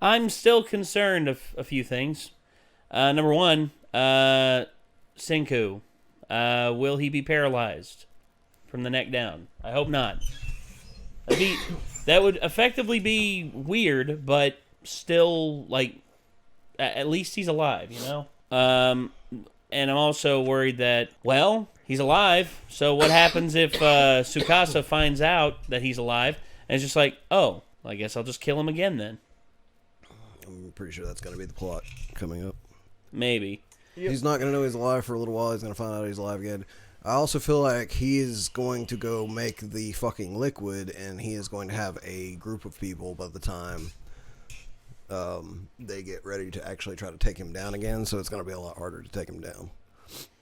I'm still concerned of a few things. Number one, Senku. Will he be paralyzed from the neck down? I hope not. That would effectively be weird, but still, like, at least he's alive, you know? And I'm also worried that, well, he's alive, so what happens if Tsukasa finds out that he's alive, and it's just like, oh, I guess I'll just kill him again then. I'm pretty sure that's going to be the plot coming up. Maybe. Yep. He's not going to know he's alive for a little while. He's going to find out he's alive again. I also feel like he is going to go make the fucking liquid, and he is going to have a group of people by the time they get ready to actually try to take him down again, so it's going to be a lot harder to take him down.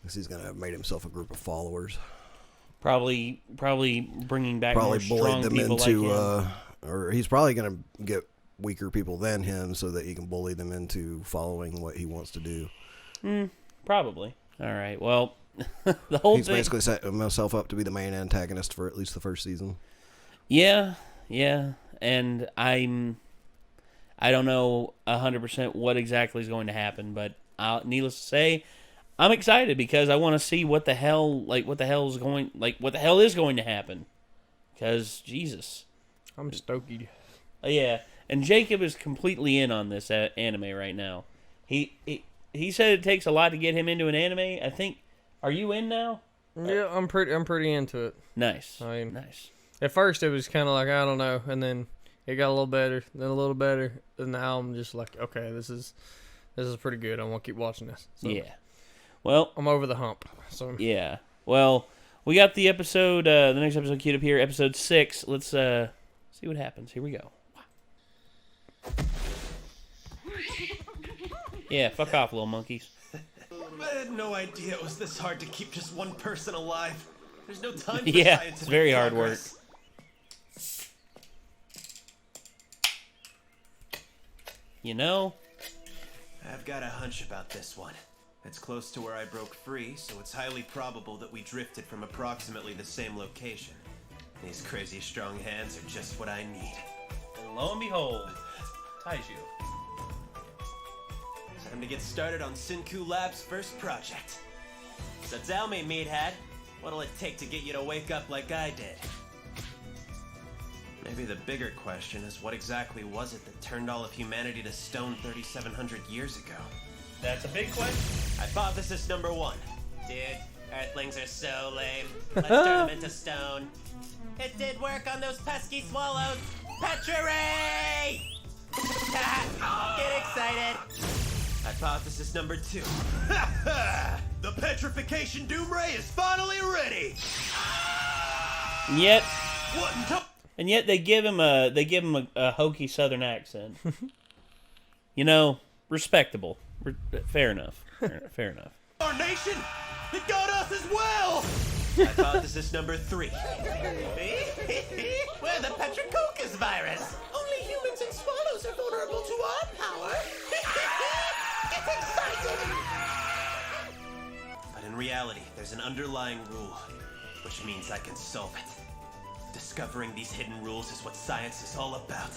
Because he's going to have made himself a group of followers. Probably bringing back more strong them people into, like him. Or he's probably going to get weaker people than him so that he can bully them into following what he wants to do. Probably. All right, well, the whole He's thing... basically set himself up to be the main antagonist for at least the first season. Yeah, and I don't know 100% what exactly is going to happen, but needless to say, I'm excited because I want to see what the hell is going to happen. Because Jesus, I'm stoked. Yeah, and Jacob is completely in on this anime right now. He said it takes a lot to get him into an anime. I think. Are you in now? Yeah, I'm pretty into it. Nice. Nice. At first, it was kind of like I don't know, and then it got a little better, then a little better, and now I'm just like, okay, this is pretty good. I want to keep watching this. So, yeah. Well, I'm over the hump. So yeah. Well, we got the episode. The next episode queued up here, episode 6. Let's see what happens. Here we go. Yeah, fuck off, little monkeys. I had no idea it was this hard to keep just one person alive. There's no time for yeah, it's very hard work. You know? I've got a hunch about this one. It's close to where I broke free, so it's highly probable that we drifted from approximately the same location. These crazy strong hands are just what I need. And lo and behold, Taiju. Time to get started on Senku Lab's first project. So tell me, meathead, what'll it take to get you to wake up like I did? Maybe the bigger question is what exactly was it that turned all of humanity to stone 3,700 years ago? That's a big question. Hypothesis number 1. Dude, Earthlings are so lame. Let's turn them into stone. It did work on those pesky swallows. Petra-ray! Get excited. Hypothesis number 2. The petrification doom ray is finally ready. And yet they give him a hokey Southern accent. You know, respectable. Fair enough. Fair enough. Our nation, it got us as well. Hypothesis number 3. We're the Petricoccus virus. Only humans and swallows are vulnerable to our power. Get excited! But in reality, there's an underlying rule, which means I can solve it. Discovering these hidden rules is what science is all about.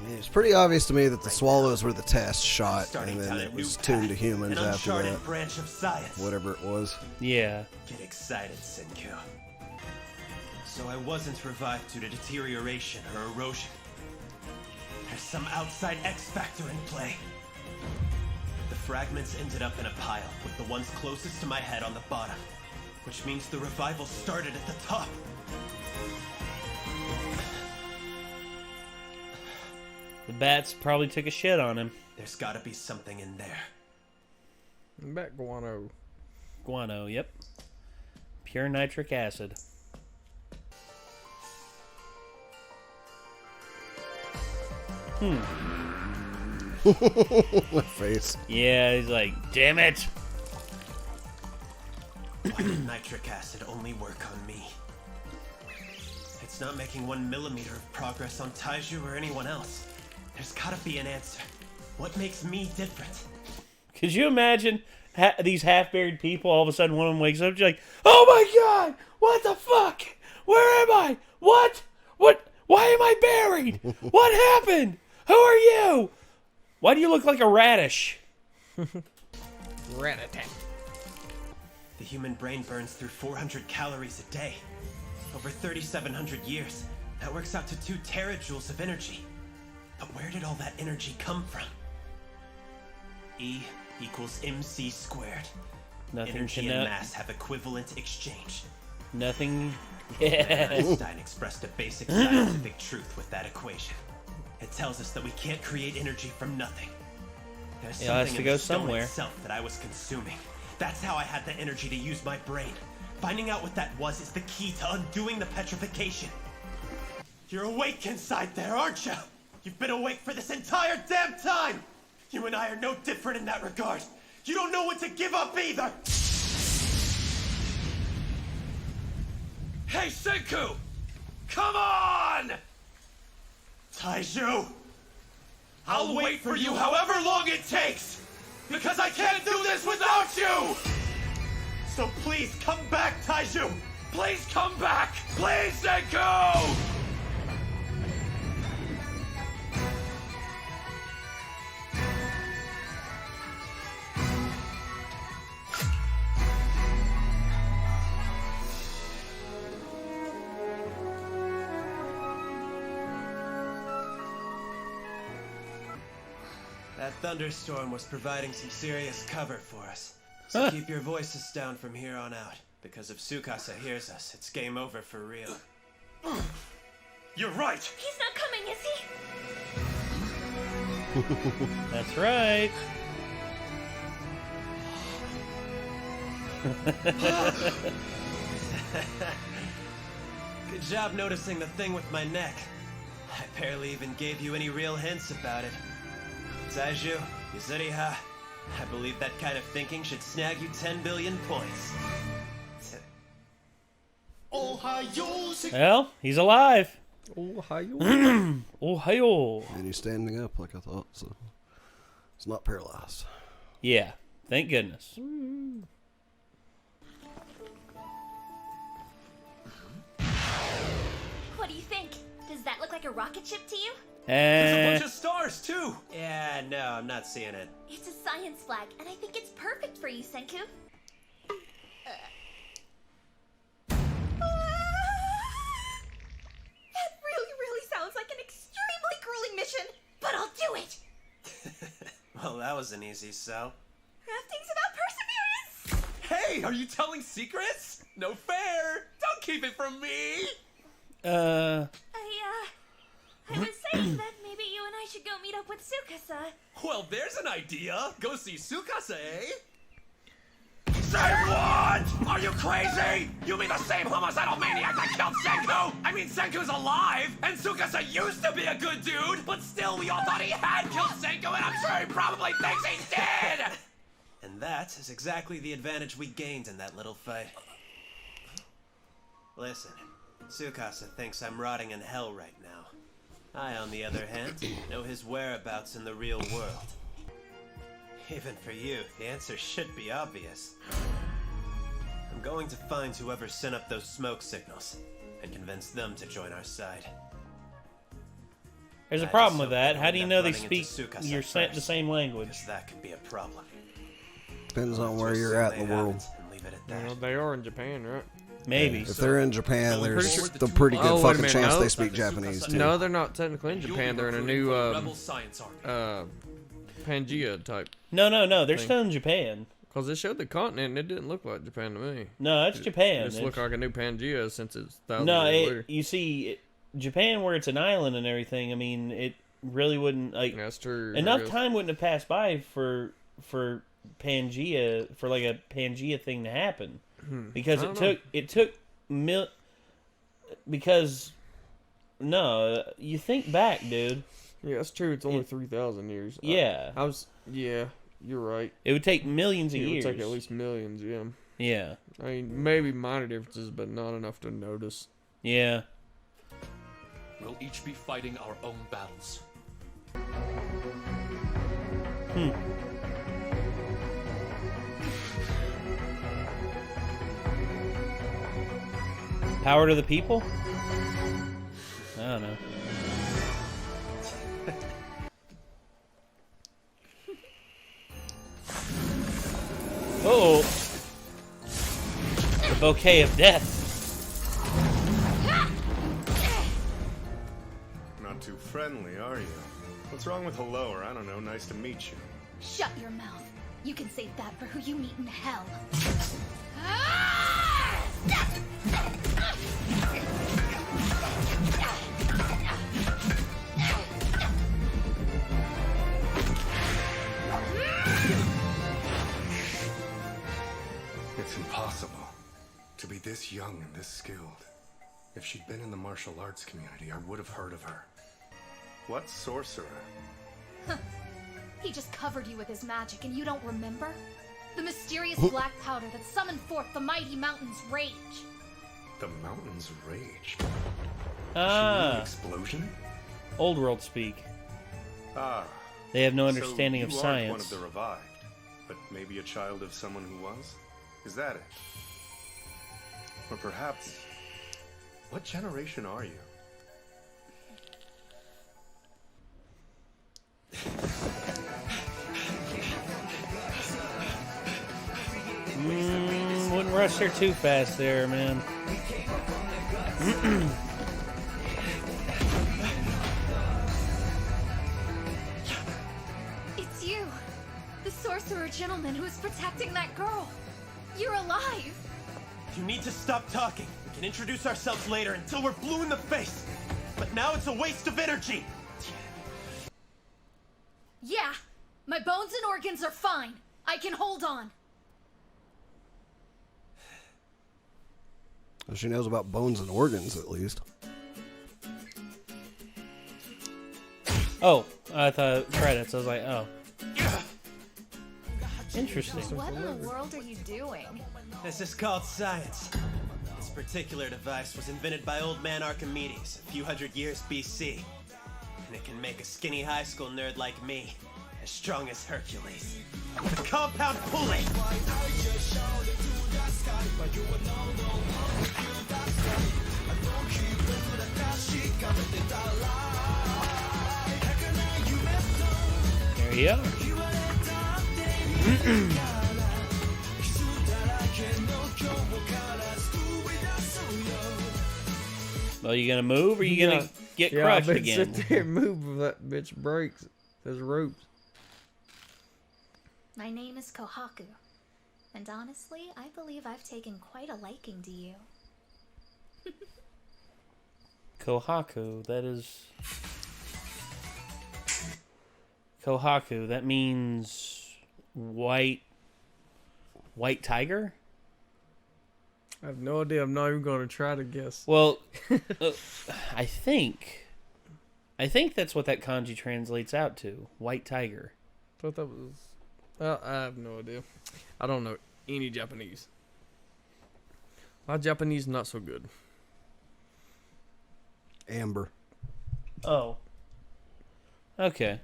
Yeah, it's pretty obvious to me that the swallows were the test shot, and then it was tuned to humans after that. Branch of science. Whatever it was. Yeah. Get excited, Senku. So I wasn't revived due to deterioration or erosion. There's some outside X factor in play. The fragments ended up in a pile, with the ones closest to my head on the bottom, which means the revival started at the top. The bats probably took a shit on him. There's gotta be something in there. Bat guano. Guano, yep. Pure nitric acid. What face? Yeah, he's like, damn it. Why did nitric acid only work on me? It's not making 1 millimeter of progress on Taiju or anyone else. There's gotta be an answer. What makes me different? Could you imagine these half-buried people, all of a sudden one of them wakes up and like, oh my god, what the fuck? Where am I? What? Why am I buried? What happened? Who are you? Why do you look like a radish? Rat-a-tat. The human brain burns through 400 calories a day. Over 3,700 years. That works out to 2 terajoules of energy. But where did all that energy come from? E equals mc squared. Nothing Energy to and know. mass have equivalent exchange. Nothing. Yeah. Einstein expressed a basic scientific truth with that equation. It tells us that we can't create energy from nothing. There's It has something to in go the stone somewhere. itself that I was consuming. That's how I had the energy to use my brain. Finding out what that was is the key to undoing the petrification. You're awake inside there, aren't you? You've been awake for this entire damn time! You and I are no different in that regard. You don't know what to give up either! Hey, Senku! Come on! Taiju! I'll wait for you however long it takes! Because I can't do this without you! So please come back, Taiju! Please come back! Please, Senku! That thunderstorm was providing some serious cover for us. So keep your voices down from here on out. Because if Tsukasa hears us, it's game over for real. You're right! He's not coming, is he? That's right. Good job noticing the thing with my neck. I barely even gave you any real hints about it. Taiju, Yuzuriha, I believe that kind of thinking should snag you 10 billion points. Well, he's alive. Oh, hi. Ohio. And he's standing up like I thought, so it's not paralyzed. Yeah, thank goodness. What do you think? Does that look like a rocket ship to you? There's a And bunch of stars, too! Yeah, no, I'm not seeing it. It's a science flag, and I think it's perfect for you, Senku. That really sounds like an extremely grueling mission, but I'll do it! Well, that was an easy sell. Crafting's about perseverance! Hey, are you telling secrets? No fair! Don't keep it from me! I was saying that maybe you and I should go meet up with Tsukasa. Well, there's an idea. Go see Tsukasa, eh? Say what? Are you crazy? You mean the same homicidal maniac that killed Senku? I mean, Senku's alive, and Tsukasa used to be a good dude, but still we all thought he had killed Senku, and I'm sure he probably thinks he did! And that is exactly the advantage we gained in that little fight. Listen, Tsukasa thinks I'm rotting in hell right now. I, on the other hand, know his whereabouts in the real world. Even for you, the answer should be obvious. I'm going to find whoever sent up those smoke signals and convince them to join our side. there's a I problem just with hope that. we How do you end know up they running into speak Tsukasa the same language? Because that could be a problem. Depends on where Just you're assume at they in the world. haven't and leave it at that. Well, they are in Japan, right? Maybe. If they're in Japan, there's sure- a pretty good Oh, wait a fucking minute, chance no. they speak Japanese too. No, they're not technically in Japan. They're in a new Rebel Science Army. Pangea type. No. They're Thing. still in Japan. Because it showed the continent and it didn't look like Japan to me. No, that's Japan. It just looked like a new Pangea since it's thousands No, of years later. you see, Japan, where it's an island and everything. I mean, it really wouldn't like That's true. enough Real- time wouldn't have passed by for Pangea for like a Pangea thing to happen because I don't it took because no, you think back, dude. Yeah, that's true. It's only 3,000 years. Yeah, Yeah, you're right. it would take millions of It would years. take at least millions, yeah. Yeah, I mean, maybe minor differences, but not enough to notice. yeah. We'll each be fighting our own battles. Power to the people. I don't know. bouquet of death. Not too friendly, are you? What's wrong with hello or I don't know, nice to meet you? Shut your mouth. You can save that for who you meet in hell. It's impossible to be this young and this skilled. If she'd been in the martial arts community, I would have heard of her. What sorcerer? He just covered you with his magic and you don't remember? The mysterious black powder that summoned forth the mighty mountain's rage. The mountain's rage? Ah. Explosion? Old world speak. Ah. They have no understanding so of you science. aren't one of the revived, but maybe a child of someone who was? Is that it? Or perhaps, what generation are you? Wouldn't rush her too fast there, man. It's you, the sorcerer gentleman who is protecting that girl. You're alive. You need to stop talking. We can introduce ourselves later until we're blue in the face. But now it's a waste of energy. Yeah, my bones and organs are fine. I can hold on. Well, she knows about bones and organs, at least. Oh, I thought credits. I was like, oh. Interesting. What in the world are you doing? This is called science. This particular device was invented by old man Archimedes a few hundred years BC. And it can make a skinny high school nerd like me as strong as Hercules. With a compound pulley! There you go. Well, you gonna move or you gonna get crushed I bet again? sit there and move if that bitch breaks. There's ropes. My name is Kohaku. And honestly, I believe I've taken quite a liking to you. Kohaku, that is... Kohaku, that means white tiger? I have no idea. I'm not even going to try to guess. Well, I think that's what that kanji translates out to. White tiger. Thought that was... I have no idea. I don't know any Japanese. My Japanese not so good. Amber. Oh. Okay.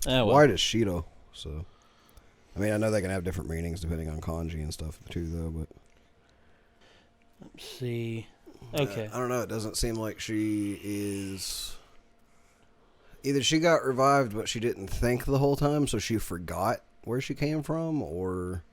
Oh, well. White is Shido, so... I mean, I know they can have different meanings depending on kanji and stuff, too, though, but... Let's see. Okay. I don't know, it doesn't seem like she is... Either she got revived, but she didn't think the whole time, so she forgot where she came from, or...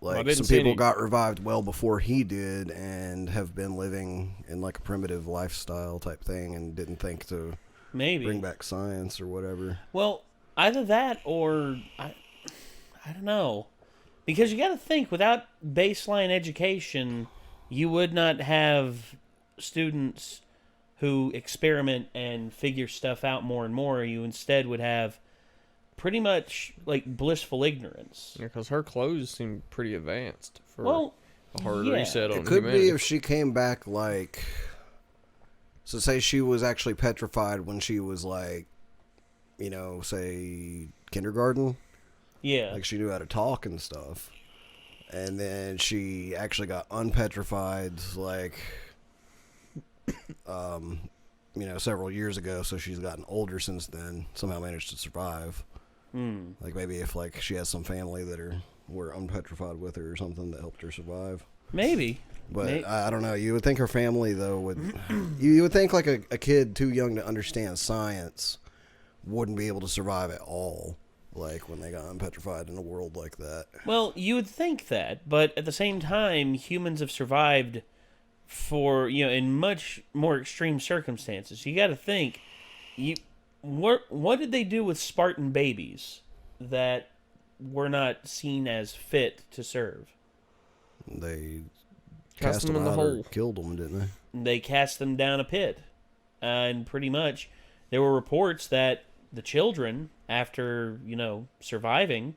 Like, some people got revived well before he did and have been living in, like, a primitive lifestyle type thing and didn't think to Maybe bring back science or whatever. Well, either that or... I don't know. Because you got to think, without baseline education, you would not have students who experiment and figure stuff out more and more. You instead would have pretty much like blissful ignorance. Yeah, because her clothes seem pretty advanced for a hard yeah. reset on It could humanity. be if she came back, like... So say she was actually petrified when she was, like, you know, say, kindergarten. Yeah. Like, she knew how to talk and stuff. And then she actually got unpetrified, like, you know, several years ago. So she's gotten older since then. Somehow managed to survive. Like, maybe if, like, she has some family that were unpetrified with her or something that helped her survive. Maybe. But I don't know. You would think her family, though, would... you would think, like, a kid too young to understand science wouldn't be able to survive at all. like when they got unpetrified in a world like that. Well, you would think that, but at the same time, humans have survived for, in much more extreme circumstances. You got to think, what did they do with Spartan babies that were not seen as fit to serve? They Cast them in the out or hole. killed them, didn't they? They cast them down a pit. And pretty much, there were reports that the children, after, surviving,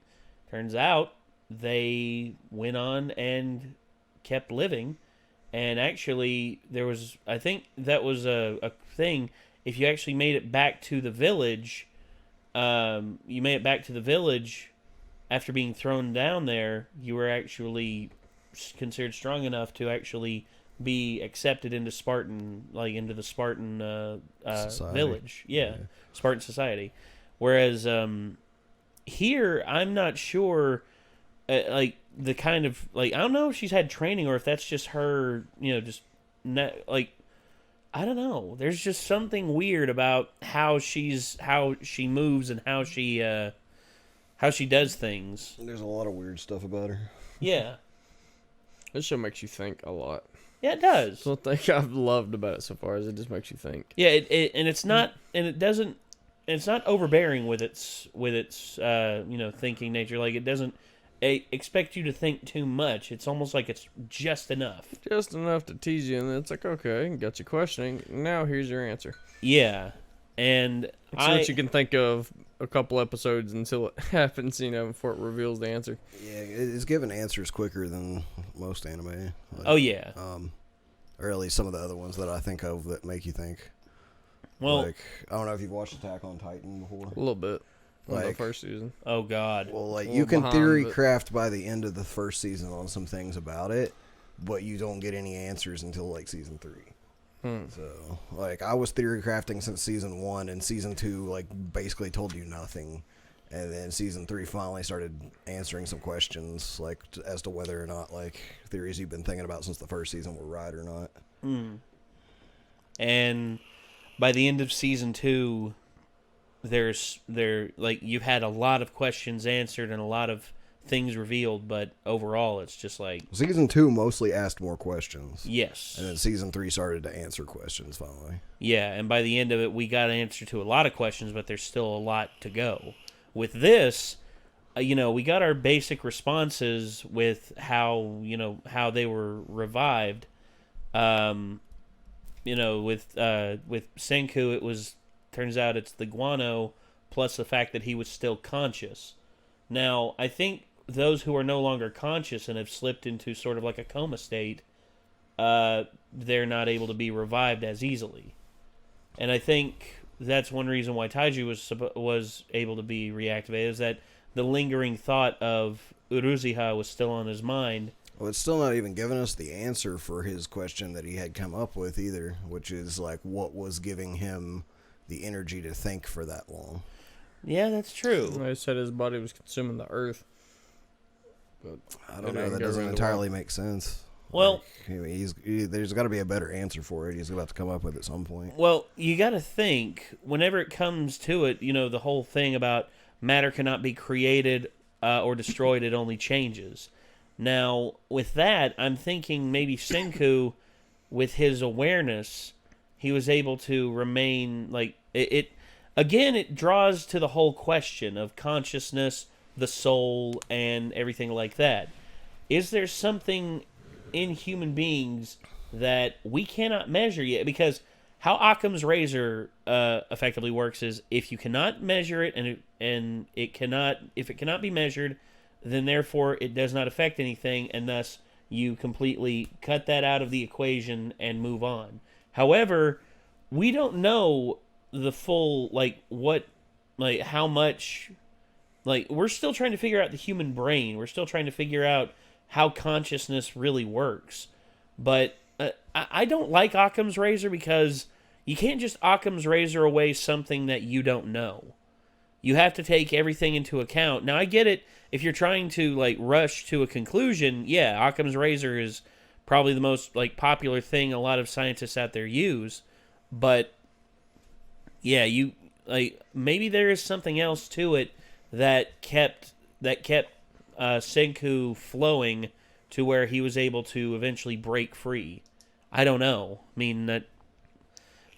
turns out they went on and kept living. And actually, I think that was a thing. If you actually made it back to the village, after being thrown down there, you were actually considered strong enough to actually be accepted into into the Spartan village. Yeah, Spartan society. Whereas here, I'm not sure, the kind of, I don't know if she's had training or if that's just her, I don't know. There's just something weird about how she moves and how she does things. There's a lot of weird stuff about her. Yeah. This show makes you think a lot. Yeah, it does. That's one thing I've loved about it so far is it just makes you think. Yeah, it's not overbearing with its thinking nature. Like, it doesn't expect you to think too much. It's almost like it's just enough. Just enough to tease you, and then it's like, okay, got you questioning. Now here's your answer. Yeah, and So that you can think of a couple episodes until it happens, before it reveals the answer. Yeah, it's giving answers quicker than most anime. Oh yeah. Or at least some of the other ones that I think of that make you think. Well, I don't know if you've watched Attack on Titan before. A little bit. The Like- first season. oh god. Well, A you little can behind, theory but- craft by the end of the first season on some things about it, but you don't get any answers until season 3. So, I was theory crafting since season 1, and season 2, basically told you nothing. And then season 3 finally started answering some questions, as to whether or not, theories you've been thinking about since the first season were right or not. And by the end of season 2, you've had a lot of questions answered and a lot of things revealed, but overall it's just Season 2 mostly asked more questions. yes. And then season 3 started to answer questions finally. Yeah, and by the end of it, we got an answer to a lot of questions, but there's still a lot to go. With this, we got our basic responses with how they were revived. With Senku, turns out it's the guano plus the fact that he was still conscious. Now, I think those who are no longer conscious and have slipped into sort of like a coma state, they're not able to be revived as easily. And I think that's one reason why Taiji was able to be reactivated, is that the lingering thought of Uruziha was still on his mind. Well, it's still not even giving us the answer for his question that he had come up with either, which is what was giving him the energy to think for that long. Yeah, that's true. They said his body was consuming the earth. But I don't know. That doesn't entirely make sense. Well, there's got to be a better answer for it. He's about to come up with at some point. Well, you got to think, whenever it comes to it, the whole thing about matter cannot be created or destroyed, it only changes. Now, with that, I'm thinking maybe Senku, with his awareness, he was able to remain, again, it draws to the whole question of consciousness, the soul, and everything like that. Is there something in human beings that we cannot measure yet? Because how Occam's razor effectively works is, if you cannot measure it and if it cannot be measured, then therefore it does not affect anything, and thus you completely cut that out of the equation and move on. However, we don't know the full how much. We're still trying to figure out the human brain. We're still trying to figure out how consciousness really works. But I don't like Occam's razor, because you can't just Occam's razor away something that you don't know. You have to take everything into account. Now, I get it. If you're trying to rush to a conclusion, yeah, Occam's razor is probably the most popular thing a lot of scientists out there use. But yeah, maybe there is something else to it that kept Senku flowing to where he was able to eventually break free. I don't know. I mean,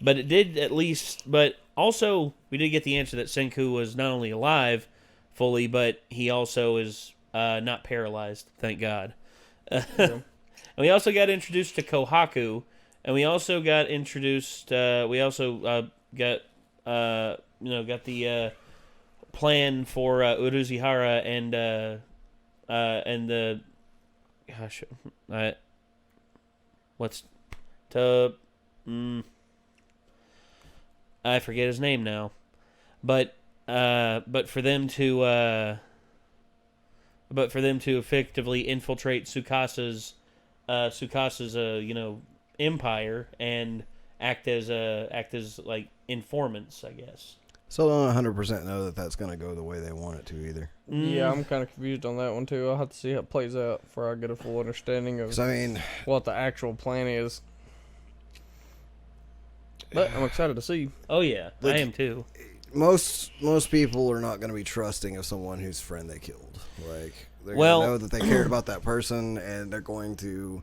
but it did at least. But also, we did get the answer that Senku was not only alive fully, but he also is not paralyzed. Thank God. And we also got introduced to Kohaku, and we also got introduced. We also got the plan for Uruzihara and the I forget his name now, but for them to effectively infiltrate Tsukasa's empire and act as like informants, I guess. Still don't 100% know that that's going to go the way they want it to either. Yeah, I'm kind of confused on that one too. I'll have to see how it plays out before I get a full understanding of what the actual plan is. But I'm excited to see. Oh yeah, I am too. Most people are not going to be trusting of someone whose friend they killed. Like they're going to know that they cared about that person, and they're going to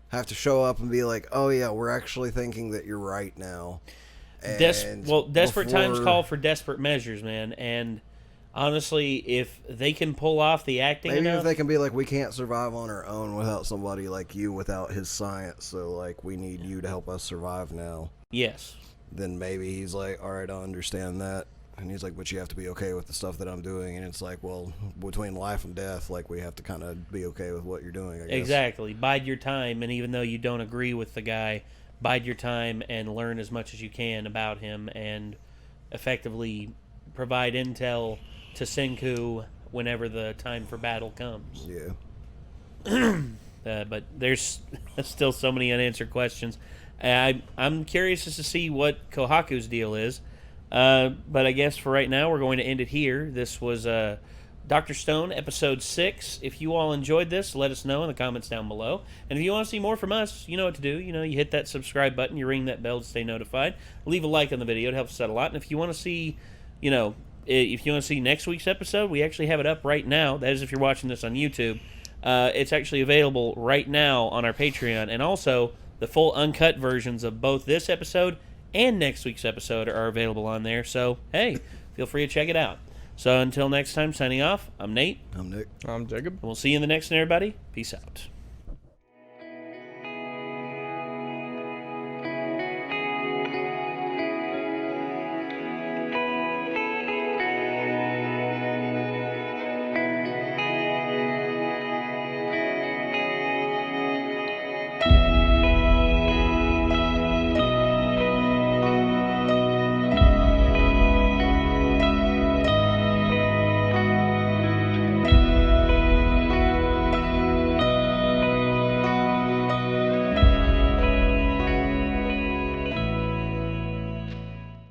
have to show up and be like, "Oh yeah, we're actually thinking that you're right now." Desperate times call for desperate measures, man. And honestly, if they can pull off the acting maybe enough, if they can be like, we can't survive on our own without somebody like you, without his science, so like we need you to help us survive now. Yes. Then maybe he's like, all right, I understand that. And he's like, but you have to be okay with the stuff that I'm doing. And it's like, well, between life and death, like we have to kind of be okay with what you're doing, I guess. Exactly. Bide your time, and even though you don't agree with the guy, bide your time and learn as much as you can about him and effectively provide intel to Senku whenever the time for battle comes. Yeah. But there's still so many unanswered questions. I'm curious as to see what Kohaku's deal is. But I guess for right now, we're going to end it here. This was Dr. Stone, Episode 6. If you all enjoyed this, let us know in the comments down below. And if you want to see more from us, you know what to do. You hit that subscribe button, you ring that bell to stay notified. Leave a like on the video. It helps us out a lot. And if you want to see, next week's episode, we actually have it up right now. That is if you're watching this on YouTube. It's actually available right now on our Patreon. And also, the full uncut versions of both this episode and next week's episode are available on there. So, hey, feel free to check it out. So until next time, signing off, I'm Nate. I'm Nick. I'm Jacob. And we'll see you in the next one, everybody. Peace out.